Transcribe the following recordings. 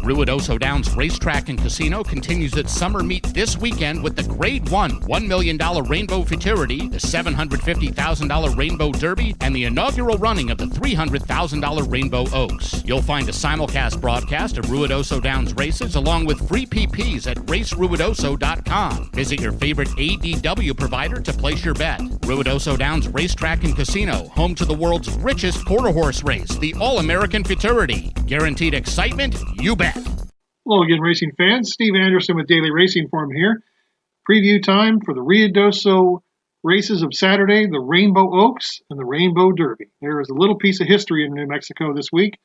Ruidoso Downs Racetrack and Casino continues its summer meet this weekend with the Grade 1 $1 million Rainbow Futurity, the $750,000 Rainbow Derby, and the inaugural running of the $300,000 Rainbow Oaks. You'll find a simulcast broadcast of Ruidoso Downs races along with free PPs at raceruidoso.com. Visit your favorite ADW provider to place your bet. Ruidoso Downs Racetrack and Casino, home to the world's richest quarter horse race, the All-American Futurity. Guaranteed excitement, you bet. Hello again, racing fans. Steve Anderson with Daily Racing Form here. Preview time for the Ruidoso races of Saturday, the Rainbow Oaks and the Rainbow Derby. There is a little piece of history in New Mexico this week.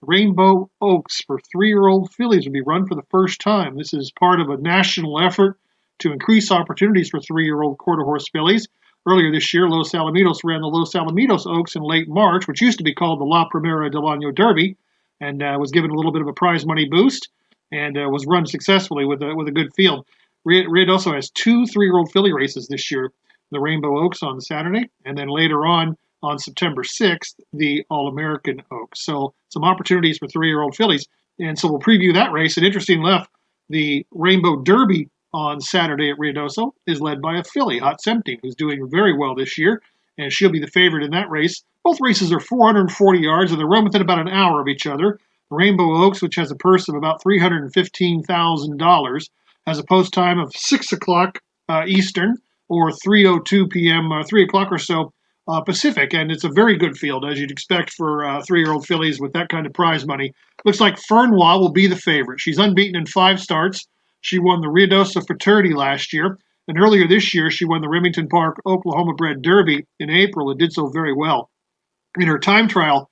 The Rainbow Oaks for 3-year-old fillies will be run for the first time. This is part of a national effort to increase opportunities for 3-year-old quarter horse fillies. Earlier this year, Los Alamitos ran the Los Alamitos Oaks in late March, which used to be called the La Primera del Año Derby, and was given a little bit of a prize money boost, and was run successfully with a good field. Ruidoso has 2 3-year-old filly races this year, the Rainbow Oaks on Saturday, and then later on September 6th, the All-American Oaks. So some opportunities for 3-year-old fillies, and so we'll preview that race. And interesting enough, the Rainbow Derby on Saturday at Ruidoso is led by a filly, Hot Tempting, who's doing very well this year, and she'll be the favorite in that race. Both races are 440 yards, and they're run within about an hour of each other. The Rainbow Oaks, which has a purse of about $315,000, has a post time of 6 o'clock Eastern, or 3:02 p.m., 3 o'clock or so Pacific, and it's a very good field, as you'd expect for 3-year-old fillies with that kind of prize money. Looks like Fernwa will be the favorite. She's unbeaten in 5 starts. She won the Ruidoso Futurity last year, and earlier this year she won the Remington Park Oklahoma Bred Derby in April and did so very well. In her time trial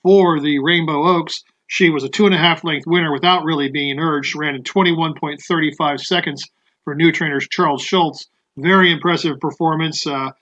for the Rainbow Oaks, she was a 2.5 length winner without really being urged. She ran in 21.35 seconds for new trainer Charles Schultz. Very impressive performance to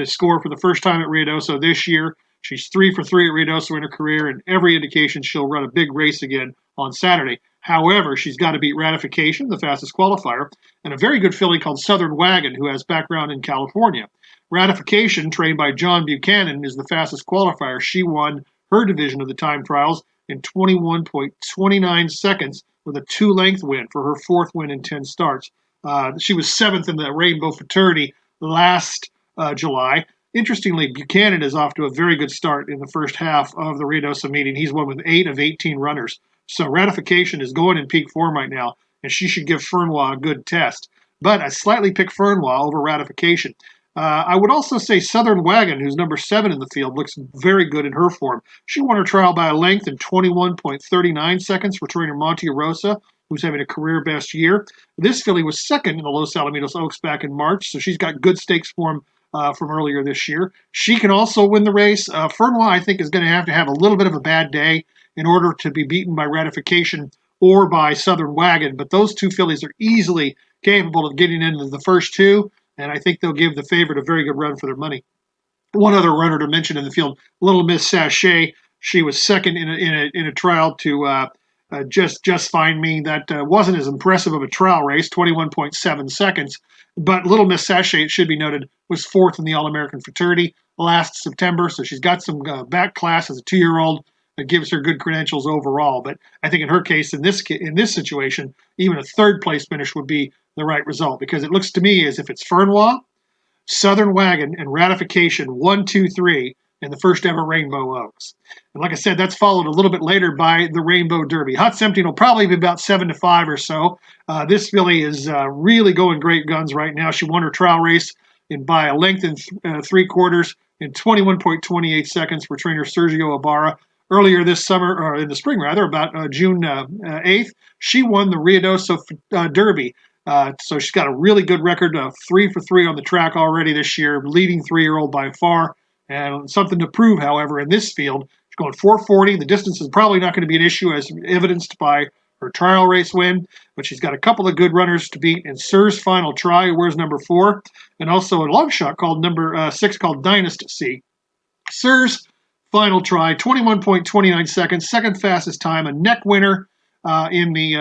score for the first time at Ruidoso this year. She's 3 for 3 at Ruidoso in her career, and every indication she'll run a big race again on Saturday. However, she's got to beat Ratification, the fastest qualifier, and a very good filly called Southern Wagon, who has background in California. Ratification, trained by John Buchanan, is the fastest qualifier. She won her division of the time trials in 21.29 seconds with a 2-length win for her 4th win in 10 starts. She was 7th in the Rainbow Futurity last July. Interestingly, Buchanan is off to a very good start in the first half of the Ruidoso meeting. He's won with 8 of 18 runners. So Ratification is going in peak form right now, and she should give Fernwa a good test. But I slightly pick Fernwa over Ratification. I would also say Southern Wagon, who's number 7 in the field, looks very good in her form. She won her trial by a length in 21.39 seconds for trainer Monte Rosa, who's having a career best year. This filly was 2nd in the Los Alamitos Oaks back in March, so she's got good stakes form from earlier this year. She can also win the race. Fernwa, I think, is going to have a little bit of a bad day in order to be beaten by Ratification or by Southern Wagon, but those 2 fillies are easily capable of getting into the first 2, and I think they'll give the favorite a very good run for their money. One other runner to mention in the field, Little Miss Sachet. She was 2nd in a trial to Just Find Me. That wasn't as impressive of a trial race, 21.7 seconds. But Little Miss Sachet, it should be noted, was 4th in the All-American Futurity last September, so she's got some back class as a 2-year-old. That gives her good credentials overall. But I think in her case, in this situation, even a 3rd place finish would be the right result, because it looks to me as if it's Fernwa, Southern Wagon, and Ratification 1, 2, 3 in the first ever Rainbow Oaks. And like I said, that's followed a little bit later by the Rainbow Derby. Hot Tempting will probably be about 7-5 or so. This filly is really going great guns right now. She won her trial race by a length and 3/4 in 21.28 seconds for trainer Sergio Ibarra. Earlier this summer, or in the spring rather, about June 8th, she won the Ruidoso Derby. So she's got a really good record of 3 for 3 on the track already this year, leading 3-year-old by far. And something to prove, however, in this field. She's going 440. The distance is probably not going to be an issue, as evidenced by her trial race win, but she's got a couple of good runners to beat in Sir's Final Try, who wears number 4, and also a long shot called number 6 called Dynasty. Sir's Final Try, 21.29 seconds, 2nd fastest time, a neck winner in the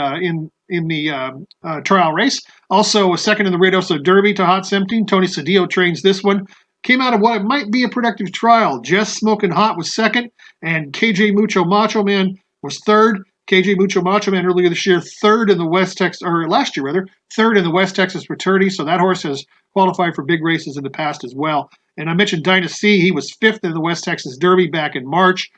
trial race. Also a 2nd in the Ruidoso Derby to Hot Tempting. Tony Cedillo trains this one. Came out of what might be a productive trial. Jess Smokin' Hot was 2nd, and KJ Mucho Macho Man was 3rd. KJ Mucho Macho Man earlier this year, third in the West Texas, or last year rather, third in the West Texas Fraternity. So that horse has qualified for big races in the past as well. And I mentioned Dynasty. He was fifth in the West Texas Derby back in March.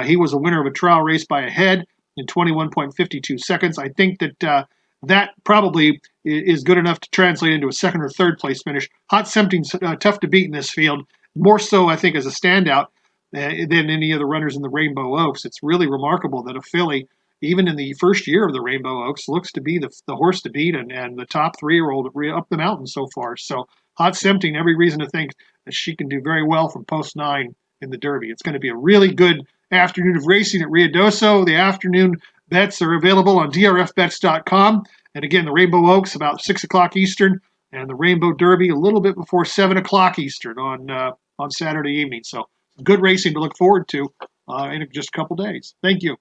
He was a winner of a trial race by a head in 21.52 seconds. I think that that probably is good enough to translate into a second or third place finish. Hot Tempting's tough to beat in this field, more so I think as a standout than any of the runners in the Rainbow Oaks. It's really remarkable that a filly, even in the first year of the Rainbow Oaks, looks to be the horse to beat and the top 3-year-old up the mountain so far. So Hot Tempting, every reason to think that she can do very well from post 9 in the Derby. It's going to be a really good afternoon of racing at Ruidoso. The afternoon bets are available on drfbets.com. And again, the Rainbow Oaks about 6 o'clock Eastern, and the Rainbow Derby a little bit before 7 o'clock Eastern on Saturday evening. So good racing to look forward to in just a couple days. Thank you.